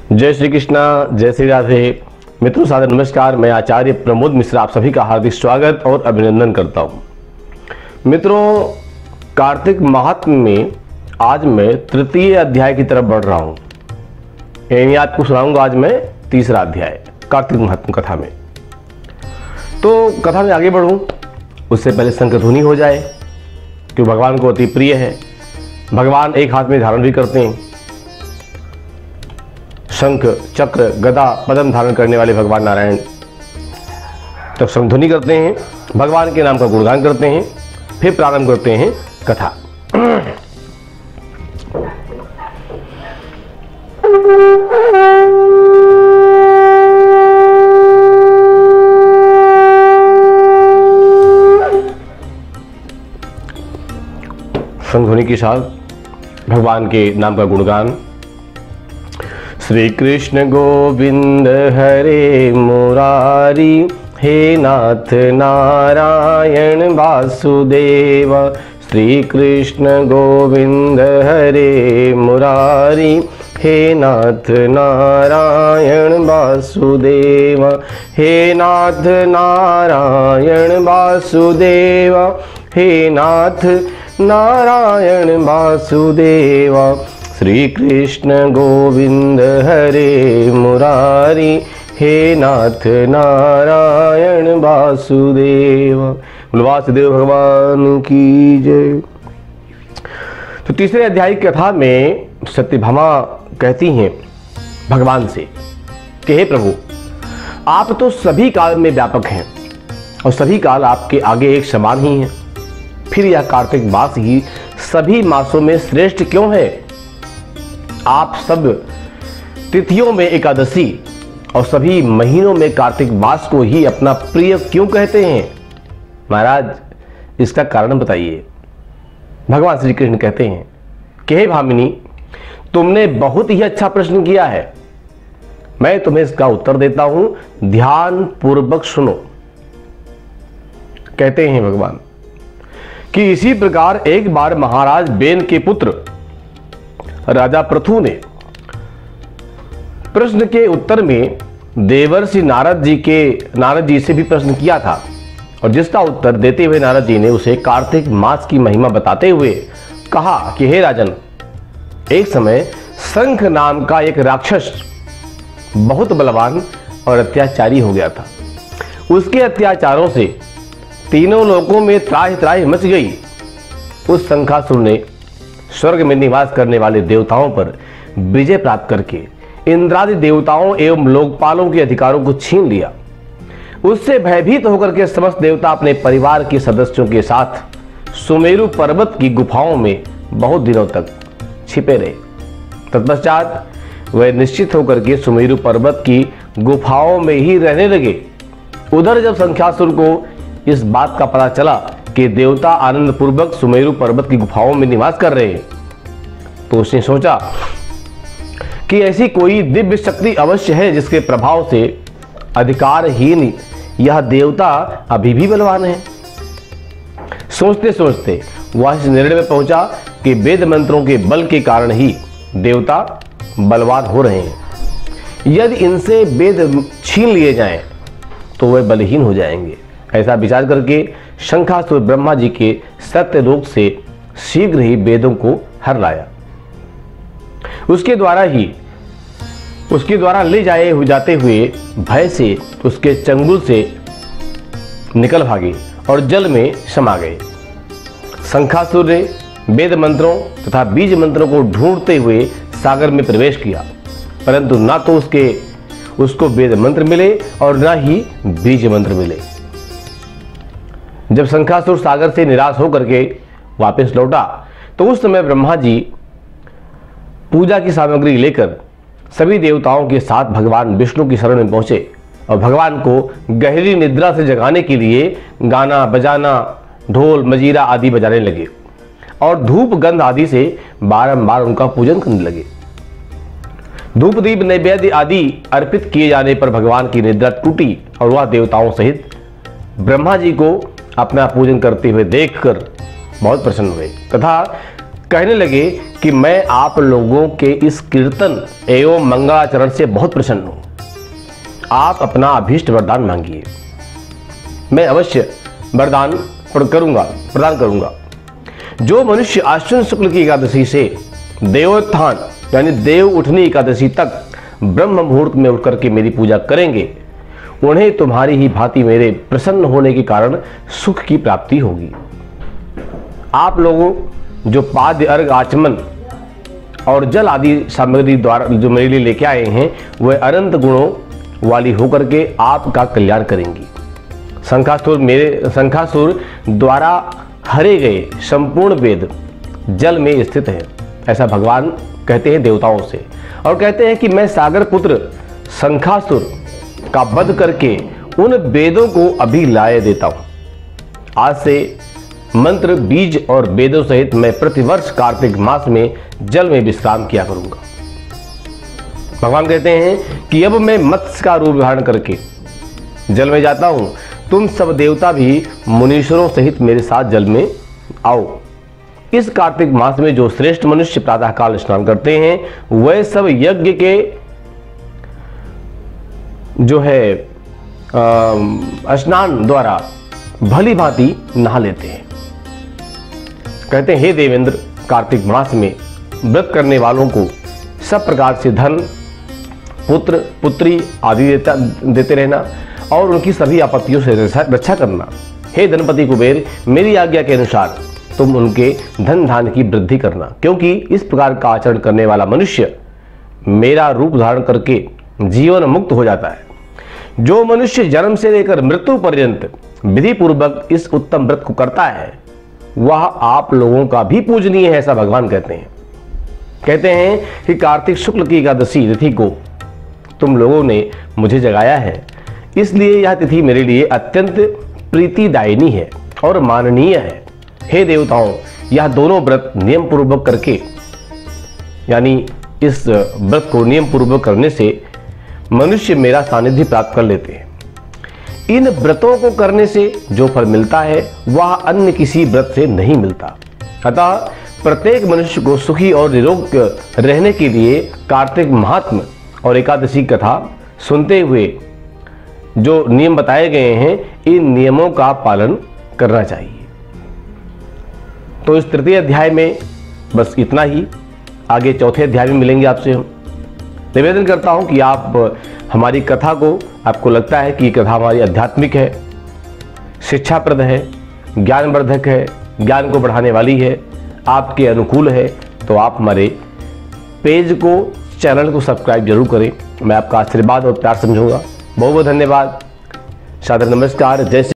जय श्री कृष्णा, जय श्री राधे। मित्रों सादर नमस्कार। मैं आचार्य प्रमोद मिश्रा आप सभी का हार्दिक स्वागत और अभिनंदन करता हूं। मित्रों, कार्तिक महात्म्य में आज मैं तृतीय अध्याय की तरफ बढ़ रहा हूं। यानी आपको सुनाऊंगा आज मैं तीसरा अध्याय कार्तिक महात्म्य कथा में। तो कथा में आगे बढ़ूं उससे पहले शंखध्वनि हो जाए, क्योंकि भगवान को अति प्रिय है। भगवान एक हाथ में धारण भी करते हैं। शंख, चक्र, गदा, पद्म धारण करने वाले भगवान नारायण तब शंखध्वनि करते हैं, भगवान के नाम का गुणगान करते हैं, फिर प्रारंभ करते हैं कथा। शंखध्वनि के साथ भगवान के नाम का गुणगान। श्री कृष्ण गोविंद हरे मुरारी, हे नाथ नारायण वासुदेव। श्री कृष्ण गोविंद हरे मुरारी, हे नाथ नारायण वासुदेव। हे नाथ नारायण वासुदेव, हे नाथ नारायण वासुदेव। श्री कृष्ण गोविंद हरे मुरारी, हे नाथ नारायण वासुदेव। वासुदेव भगवान की जय। तो तीसरे अध्याय की कथा में सत्यभामा कहती हैं भगवान से कि हे प्रभु, आप तो सभी काल में व्यापक हैं और सभी काल आपके आगे एक समान ही हैं। फिर यह कार्तिक मास ही सभी मासों में श्रेष्ठ क्यों है? आप सब तिथियों में एकादशी और सभी महीनों में कार्तिक मास को ही अपना प्रिय क्यों कहते हैं? महाराज, इसका कारण बताइए। भगवान श्री कृष्ण कहते हैं कि हे भामिनी, तुमने बहुत ही अच्छा प्रश्न किया है। मैं तुम्हें इसका उत्तर देता हूं, ध्यान पूर्वक सुनो। कहते हैं भगवान कि इसी प्रकार एक बार महाराज बेन के पुत्र राजा पृथु ने प्रश्न के उत्तर में देवर्षि नारद जी से भी प्रश्न किया था, और जिसका उत्तर देते हुए नारद जी ने उसे कार्तिक मास की महिमा बताते हुए कहा कि हे राजन, एक समय शंख नाम का एक राक्षस बहुत बलवान और अत्याचारी हो गया था। उसके अत्याचारों से तीनों लोकों में त्राहि त्राहि मच गई। उस शंखासुर ने स्वर्ग में निवास करने वाले देवताओं पर विजय प्राप्त करके इंद्रादि देवताओं एवं लोकपालों के अधिकारों को छीन लिया। उससे भयभीत होकर के समस्त देवता अपने परिवार के सदस्यों के साथ सुमेरु पर्वत की गुफाओं में बहुत दिनों तक छिपे रहे। तत्पश्चात वह निश्चित होकर के सुमेरु पर्वत की गुफाओं में ही रहने लगे। उधर जब शंखासुर को इस बात का पता चला कि देवता आनंद पूर्वक सुमेरु पर्वत की गुफाओं में निवास कर रहे हैं, तो उसने सोचा कि ऐसी कोई दिव्य शक्ति अवश्य है जिसके प्रभाव से अधिकारहीन यह देवता अभी भी बलवान है। सोचते सोचते वह इस निर्णय में पहुंचा कि वेद मंत्रों के बल के कारण ही देवता बलवान हो रहे हैं। यदि इनसे वेद छीन लिए जाएं तो वे बलहीन हो जाएंगे। ऐसा विचार करके शंखासुर ब्रह्मा जी के सत्य रोग से शीघ्र ही वेदों को हर लाया। उसके द्वारा ले जाते हुए भय से उसके चंगुल से निकल भागे और जल में समा गए। शंखासुर ने वेद मंत्रों तथा बीज मंत्रों को ढूंढते हुए सागर में प्रवेश किया, परंतु ना तो उसको वेद मंत्र मिले और ना ही बीज मंत्र मिले। जब शंखासुर सागर से निराश होकर के वापस लौटा तो उस समय ब्रह्मा जी पूजा की सामग्री लेकर सभी देवताओं के साथ भगवान विष्णु की शरण में पहुंचे और भगवान को गहरी निद्रा से जगाने के लिए गाना बजाना, ढोल मजीरा आदि बजाने लगे और धूप गंध आदि से बारंबार उनका पूजन करने लगे। धूप दीप नैवेद्य आदि अर्पित किए जाने पर भगवान की निद्रा टूटी और वह देवताओं सहित ब्रह्मा जी को अपना पूजन करते हुए देखकर बहुत प्रसन्न हुए तथा कहने लगे कि मैं आप लोगों के इस कीर्तन एवं मंगलाचरण से बहुत प्रसन्न हूं। आप अपना अभीष्ट वरदान मांगिए, मैं अवश्य वरदान प्रदान करूंगा। जो मनुष्य आश्विन शुक्ल की एकादशी से देवोत्थान यानी देव उठनी एकादशी तक ब्रह्म मुहूर्त में उठकर के मेरी पूजा करेंगे, उन्हें तुम्हारी ही भांति मेरे प्रसन्न होने के कारण सुख की प्राप्ति होगी। आप लोगों जो पाद्य अर्घ आचमन और जल आदि सामग्री द्वारा जो मेरे लिए लेके आए हैं, वह अनंत गुणों वाली होकर के आपका कल्याण करेंगी। शंखासुर द्वारा हरे गए संपूर्ण वेद जल में स्थित है, ऐसा भगवान कहते हैं देवताओं से, और कहते हैं कि मैं सागर पुत्र शंखासुर का वध करके उन वेदों को अभी लाए देता हूं। आज से मंत्र बीज और वेदों सहित मैं प्रतिवर्ष कार्तिक मास में जल में विश्राम किया करूंगा। भगवान कहते हैं कि अब मैं मत्स्य का रूप धारण करके जल में जाता हूं, तुम सब देवता भी मुनीश्वरों सहित मेरे साथ जल में आओ। इस कार्तिक मास में जो श्रेष्ठ मनुष्य प्रातःकाल स्नान करते हैं, वह सब यज्ञ के जो है स्नान द्वारा भली भांति नहा लेते हैं। कहते हैं हे देवेंद्र, कार्तिक मास में व्रत करने वालों को सब प्रकार से धन, पुत्र, पुत्री आदि देते रहना और उनकी सभी आपत्तियों से रक्षा करना। हे धनपति कुबेर, मेरी आज्ञा के अनुसार तुम उनके धन धान्य की वृद्धि करना, क्योंकि इस प्रकार का आचरण करने वाला मनुष्य मेरा रूप धारण करके जीवन मुक्त हो जाता है। जो मनुष्य जन्म से लेकर मृत्यु पर्यंत विधि पूर्वक इस उत्तम व्रत को करता है, वह आप लोगों का भी पूजनीय है, ऐसा भगवान कहते हैं। कहते हैं कि कार्तिक शुक्ल की एकादशी तिथि को तुम लोगों ने मुझे जगाया है, इसलिए यह तिथि मेरे लिए अत्यंत प्रीतिदायिनी है और माननीय है। हे देवताओं, यह दोनों व्रत नियम पूर्वक करके, यानी इस व्रत को नियम पूर्वक करने से मनुष्य मेरा सानिध्य प्राप्त कर लेते हैं। इन व्रतों को करने से जो फल मिलता है, वह अन्य किसी व्रत से नहीं मिलता। अतः प्रत्येक मनुष्य को सुखी और निरोग रहने के लिए कार्तिक महात्म और एकादशी कथा सुनते हुए जो नियम बताए गए हैं, इन नियमों का पालन करना चाहिए। तो इस तृतीय अध्याय में बस इतना ही। आगे चौथे अध्याय में मिलेंगे आपसे। हम निवेदन करता हूं कि आप हमारी कथा को, आपको लगता है कि कथा हमारी आध्यात्मिक है, शिक्षाप्रद है, ज्ञानवर्धक है, ज्ञान को बढ़ाने वाली है, आपके अनुकूल है, तो आप हमारे पेज को, चैनल को सब्सक्राइब जरूर करें। मैं आपका आशीर्वाद और प्यार समझूंगा। बहुत बहुत धन्यवाद। सादर नमस्कार। जय